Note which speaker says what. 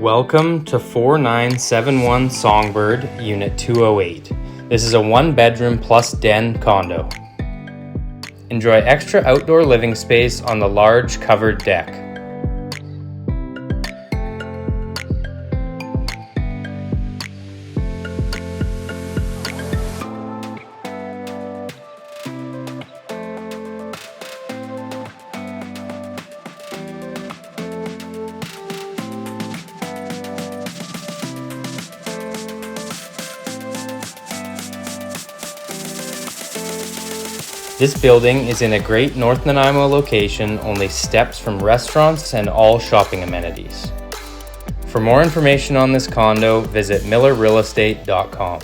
Speaker 1: Welcome to 4971 Songbird, Unit 208. This is a one-bedroom plus den condo. Enjoy extra outdoor living space on the large covered deck. This building is in a great North Nanaimo location, only steps from restaurants and all shopping amenities. For more information on this condo, visit millerrealestate.com.